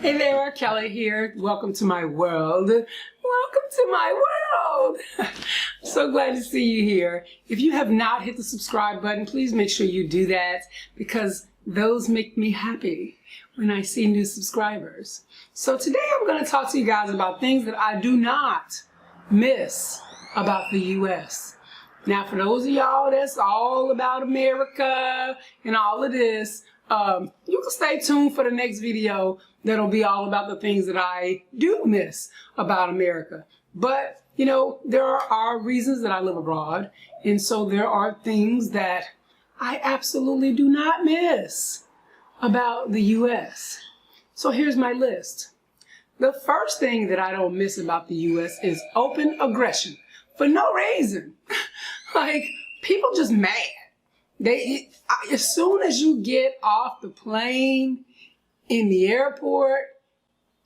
Hey there, Kelly here. Welcome to my world. Welcome to my world. So glad to see you here. If you have not hit the subscribe button, please make sure you do that because those make me happy when I see new subscribers. So today I'm going to talk to you guys about things that I do not miss about the U.S. Now, for those of y'all that's all about America and all of this, you can stay tuned for the next video that'll be all about the things that I do miss about America. But, you know, there are reasons that I live abroad, and so there are things that I absolutely do not miss about the U.S. So here's my list. The first thing that I don't miss about the U.S. is open aggression for no reason. Like, people just mad. As soon as you get off the plane in the airport,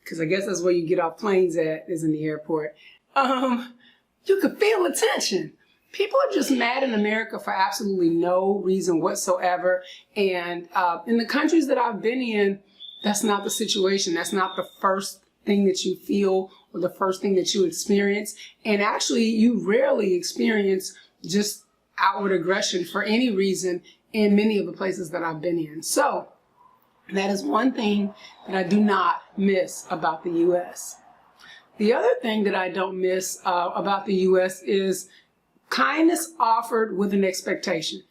because I guess that's where you get off planes at, is in the airport, you can feel the tension. People are just mad in America for absolutely no reason whatsoever. And in the countries that I've been in, that's not the situation. That's not the first thing that you feel or the first thing that you experience. And actually, you rarely experience just outward aggression for any reason in many of the places that I've been in. So that is one thing that I do not miss about the U.S. The other thing that I don't miss about the U.S. is kindness offered with an expectation.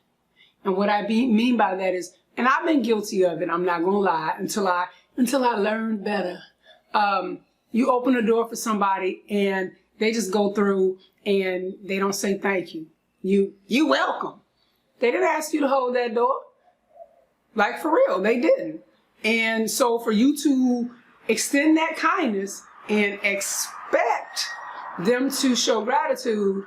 And what I mean by that is, and I've been guilty of it, I'm not gonna lie, until I learned better. You open a door for somebody and they just go through and they don't say thank you. You welcome. They didn't ask you to hold that door. Like, for real, they didn't. And so for you to extend that kindness and expect them to show gratitude,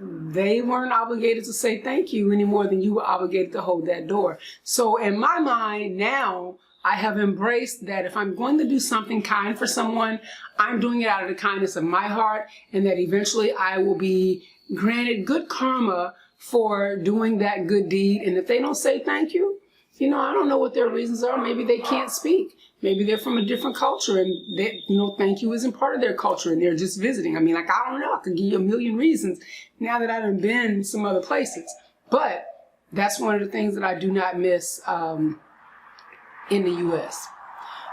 they weren't obligated to say thank you any more than you were obligated to hold that door. So in my mind now, I have embraced that if I'm going to do something kind for someone, I'm doing it out of the kindness of my heart, and that eventually I will be granted good karma for doing that good deed. And if they don't say thank you, you know, I don't know what their reasons are. Maybe they can't speak. Maybe they're from a different culture and they, you know, thank you isn't part of their culture and they're just visiting. I mean, like, I don't know. I could give you a million reasons now that I've been some other places. But that's one of the things that I do not miss in the U.S.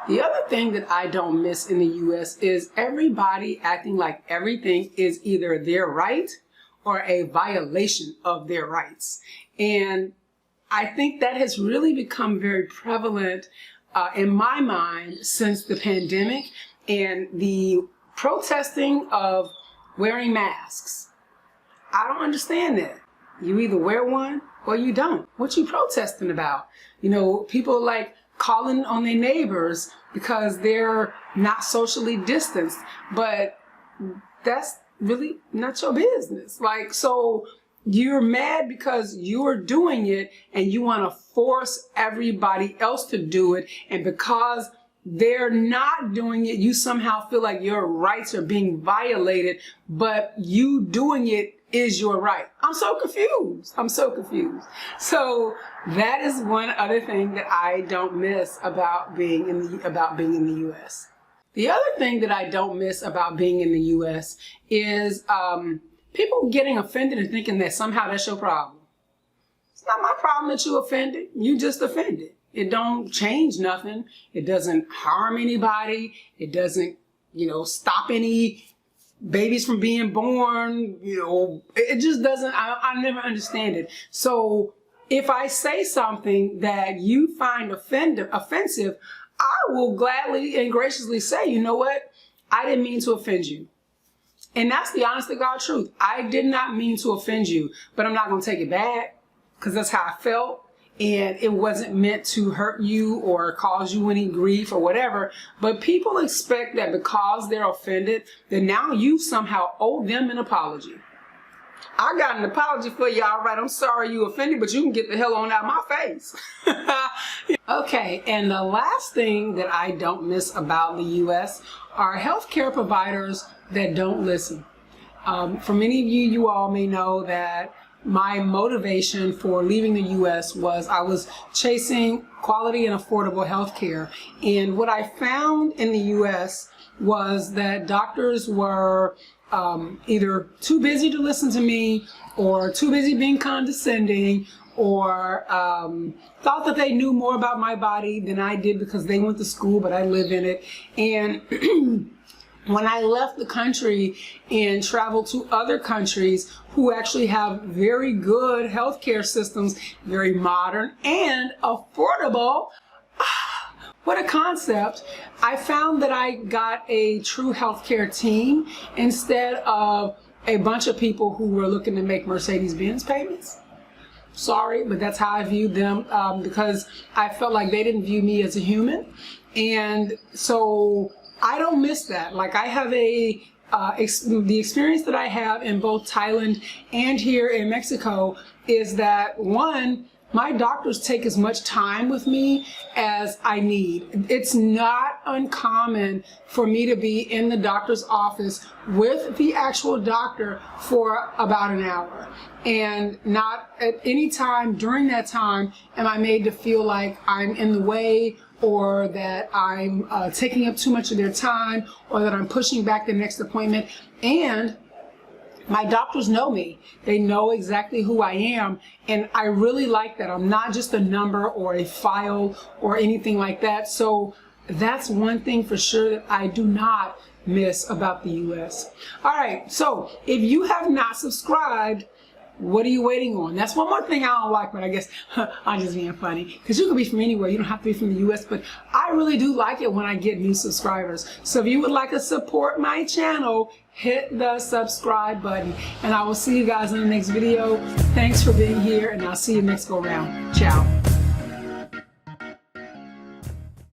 The other thing that I don't miss in the U.S. is everybody acting like everything is either their right or a violation of their rights. And I think that has really become very prevalent in my mind since the pandemic and the protesting of wearing masks. I don't understand that. You either wear one or you don't. What you protesting about? You know, people like calling on their neighbors because they're not socially distanced, but that's really not your business. Like, so you're mad because you're doing it and you want to force everybody else to do it, and because they're not doing it, you somehow feel like your rights are being violated, but you doing it is your right. I'm so confused. I'm so confused. So that is one other thing that I don't miss about being in the U.S. The other thing that I don't miss about being in the U.S. is people getting offended and thinking that somehow that's your problem. It's not my problem that you offended. You just offended. It don't change nothing. It doesn't harm anybody. It doesn't, you know, stop any babies from being born. You know, it just doesn't. I never understand it. So if I say something that you find offensive, I will gladly and graciously say, you know what? I didn't mean to offend you. And that's the honest to God truth. I did not mean to offend you, but I'm not going to take it back because that's how I felt. And it wasn't meant to hurt you or cause you any grief or whatever. But people expect that because they're offended, that now you somehow owe them an apology. I got an apology for you, all right. I'm sorry you offended, but you can get the hell on out of my face. Okay, and the last thing that I don't miss about the U.S. are healthcare providers that don't listen. For many of you, you all may know that my motivation for leaving the U.S. was I was chasing quality and affordable health care. And what I found in the U.S. was that doctors were either too busy to listen to me, or too busy being condescending, or thought that they knew more about my body than I did because they went to school, but I live in it. And when I left the country and traveled to other countries who actually have very good healthcare systems, very modern and affordable, what a concept. I found that I got a true healthcare team instead of a bunch of people who were looking to make Mercedes-Benz payments. Sorry, but that's how I viewed them, because I felt like they didn't view me as a human. And so I don't miss that. Like, I have the experience that I have in both Thailand and here in Mexico is that, one, my doctors take as much time with me as I need. It's not uncommon for me to be in the doctor's office with the actual doctor for about an hour. And not at any time during that time am I made to feel like I'm in the way, or that I'm taking up too much of their time, or that I'm pushing back the next appointment. And my doctors know me. They know exactly who I am, and I really like that. I'm not just a number or a file or anything like that. So that's one thing for sure that I do not miss about the US. All right, so if you have not subscribed, what are you waiting on? That's one more thing I don't like, but I guess I'm just being funny, because you can be from anywhere. You don't have to be from the US, but I really do like it when I get new subscribers. So if you would like to support my channel, hit the subscribe button, and I will see you guys in the next video. Thanks for being here, and I'll see you next go round. Ciao.